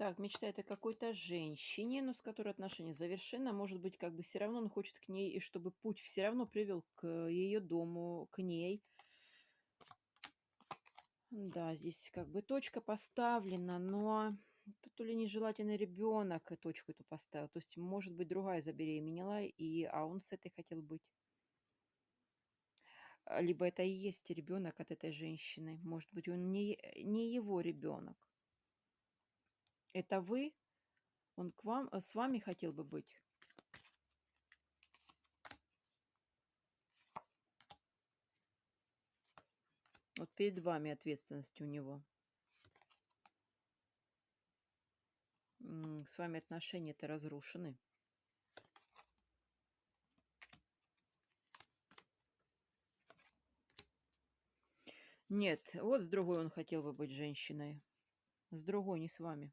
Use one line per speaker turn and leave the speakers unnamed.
Так, мечтает о какой-то женщине, но с которой отношения завершены. А может быть, как бы все равно он хочет к ней, и чтобы путь все равно привел к ее дому, к ней. Да, здесь как бы точка поставлена, но тут то ли нежелательный ребенок точку эту поставил. То есть, может быть, другая забеременела, а он с этой хотел быть. Либо это и есть ребенок от этой женщины. Может быть, он не его ребенок. Это вы? Он с вами хотел бы быть? Вот перед вами ответственность у него. С вами отношения-то разрушены. Нет, вот с другой он хотел бы быть женщиной. С другой, не с вами.